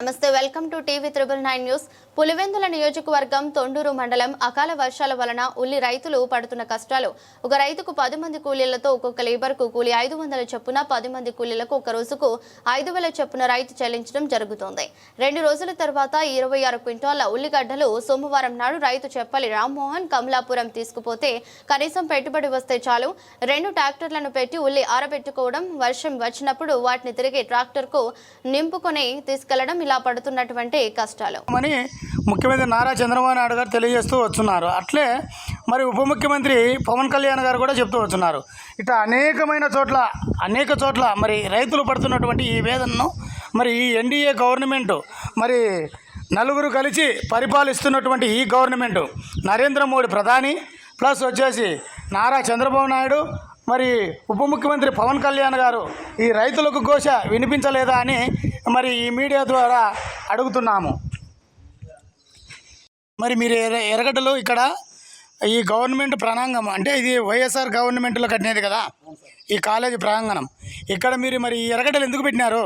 నమస్తే welcome to TV 999 news. Pulivendula నియోజకవర్గం తొండూరు మండలం అకాల వర్షాల వలన ఉల్లి రైతులు పడుతున్న కష్టాలు. ఒక రైతుకు 10 మంది కూలీలతో ఒక్కొక్క లేబర్ కు కూలీ 500 చొప్పున 10 మంది కూలీలకు ఒక రోజుకు 5000 చొప్పున రైతు చెల్లించడం జరుగుతోంది. 2 రోజుల తర్వాత 26 క్వింటాల ఉల్లిగడ్డలు సోమవారం నాడు రైతు చెప్పలి రామ్మోహన్ కమలాపురం తీసుకుపోతే కనీసం పెట్టుబడి వస్తే చాలు 2 ట్రాక్టర్లను పెట్టి ఉల్లి ఆరబెట్టుకోవడం, వర్షం వచ్చినప్పుడు వాటిని తిరిగి ట్రాక్టర్ కు నింపుకొని తీసుకెళ్లడం ఇలా పడుతున్నటువంటి కష్టాలు అని ముఖ్యమంత్రి నారా చంద్రబాబు నాయుడు గారు తెలియజేస్తూ వస్తున్నారు. అట్లే మరి ఉప ముఖ్యమంత్రి పవన్ కళ్యాణ్ గారు కూడా చెప్తూ వస్తున్నారు. ఇట్లా అనేక చోట్ల మరి రైతులు పడుతున్నటువంటి ఈ వేదనను మరి ఈ ఎన్డీఏ గవర్నమెంట్ మరి నలుగురు కలిసి పరిపాలిస్తున్నటువంటి ఈ గవర్నమెంట్ నరేంద్ర మోడీ ప్రధాని ప్లస్ వచ్చేసి నారా చంద్రబాబు నాయుడు మరి ఉప ముఖ్యమంత్రి పవన్ కళ్యాణ్ గారు ఈ రైతులకు ఘోష వినిపించలేదా అని మరి ఈ మీడియా ద్వారా అడుగుతున్నాము. మరి మీరు ఎర్రగడ్డలో ఇక్కడ ఈ గవర్నమెంట్ ప్రాంగణం అంటే ఇది వైఎస్ఆర్ గవర్నమెంట్లో కట్టినది కదా ఈ కాలేజీ ప్రాంగణం. ఇక్కడ మీరు మరి ఈ ఎర్రగడ్డలు ఎందుకు పెట్టినారు?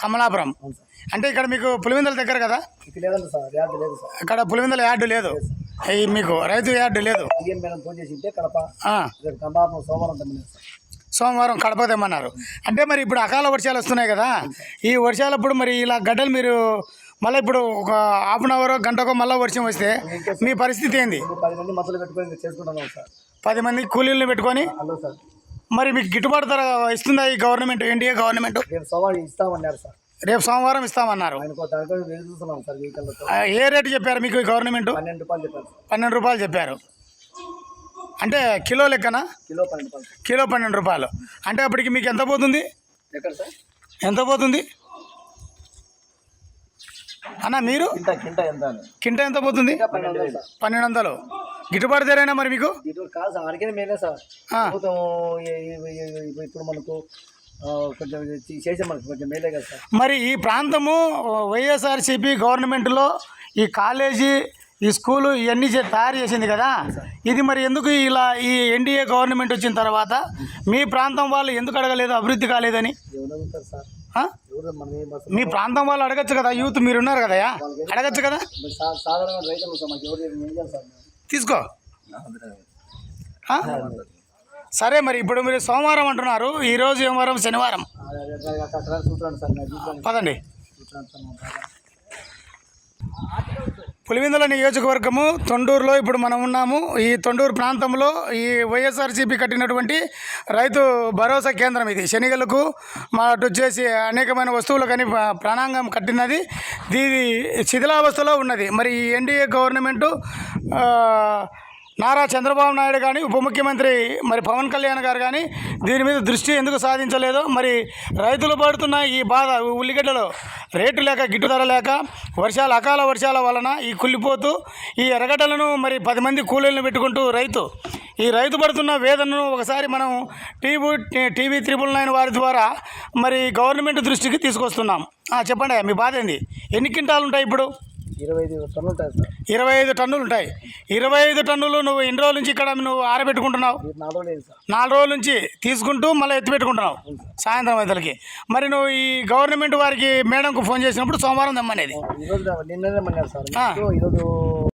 కమలాపురం అంటే ఇక్కడ మీకు పులివెందుల దగ్గర కదా? ఇక్కడ పులివెందుల యార్డు లేదు, మీకు రైతు యార్డు లేదు. సోమవారం కడప తెమ్మన్నారు. అంటే మరి ఇప్పుడు అకాల వర్షాలు వస్తున్నాయి కదా, ఈ వర్షాలప్పుడు మరి ఇలా గడ్డలు మీరు మళ్ళీ ఇప్పుడు ఒక హాఫ్ అన్ అవర్ గంటకో మళ్ళీ వర్షం వస్తే మీ పరిస్థితి ఏంది? 10 మంది కూలీలను పెట్టుకొని మరి మీకు గిట్టుబాటు ధర ఇస్తుందా ఈ గవర్నమెంట్, ఎన్డీఏ గవర్నమెంట్? రేపు సోమవారం ఇస్తామన్నారు. ఏ రేటు చెప్పారు మీకు ఈ గవర్నమెంట్? 12 రూపాయలు చెప్పారు. అంటే కిలో లెక్కన? కిలో 12 రూపాయలు. అంటే అప్పటికి మీకు ఎంత పోతుంది? ఎంత పోతుంది అన్న మీరు? కింట ఎంత పోతుంది? 1200. గిట్టుబాటు ధరైనా మరి మీకు? మరి ఈ ప్రాంతము వైఎస్ఆర్సీపీ గవర్నమెంట్లో ఈ కాలేజీ ఈ స్కూలు ఇవన్నీ తయారు చేసింది కదా, ఇది మరి ఎందుకు ఇలా ఈ ఎన్డీఏ గవర్నమెంట్ వచ్చిన తర్వాత మీ ప్రాంతం వాళ్ళు ఎందుకు అడగలేదు, అభివృద్ధి కాలేదని? మీ ప్రాంతం వాళ్ళు అడగచ్చు కదా, యూత్ మీరు ఉన్నారు కదా, అడగచ్చు కదా. తీసుకో. సరే మరి ఇప్పుడు మీరు సోమవారం అంటున్నారు, ఈరోజు ఏం వారం? శనివారం. పదండి. పులివెందుల నియోజకవర్గము తొండూరులో ఇప్పుడు మనం ఉన్నాము. ఈ తొండూరు ప్రాంతంలో ఈ వైఎస్ఆర్సీపీ కట్టినటువంటి రైతు భరోసా కేంద్రం ఇది. శనిగలకు అటు వచ్చేసి అనేకమైన వస్తువులు కానీ ప్రాణాంగం కట్టినది, దీని శిథిలావస్థలో ఉన్నది. మరి ఈ ఎన్డీఏ గవర్నమెంటు నారా చంద్రబాబు నాయుడు కానీ ఉప ముఖ్యమంత్రి మరి పవన్ కళ్యాణ్ గారు కానీ దీని మీద దృష్టి ఎందుకు సాధించలేదో, మరి రైతులు పడుతున్న ఈ బాధ, ఉల్లిగడ్డలో రేటు లేక, గిట్టు ధర లేక, అకాల వర్షాల వలన ఈ కుళ్ళిపోతూ ఈ ఎర్రగడ్డలను మరి 10 మంది కూలీలను పెట్టుకుంటూ ఈ రైతు పడుతున్న వేదనను ఒకసారి మనం టీవీ 999 వారి ద్వారా మరి గవర్నమెంట్ దృష్టికి తీసుకొస్తున్నాం. చెప్పండి మీ బాధ ఏంది? ఎన్ని క్వింటాలు ఉంటాయి ఇప్పుడు? 25 టన్నులు ఉంటాయి సార్. 25 టన్నులు ఉంటాయి. 25 టన్నులు నువ్వు ఎన్ని రోజుల నుంచి ఇక్కడ నువ్వు ఆరబెట్టుకుంటున్నావు? 4 రోజుల నుంచి తీసుకుంటూ మళ్ళీ ఎత్తి పెట్టుకుంటున్నావు సాయంత్రం ఐదులకి. మరి నువ్వు ఈ గవర్నమెంట్ వారికి మేడంకు ఫోన్ చేసినప్పుడు సోమవారం తెమ్మనేది. నిన్ననే సార్. ఈరోజు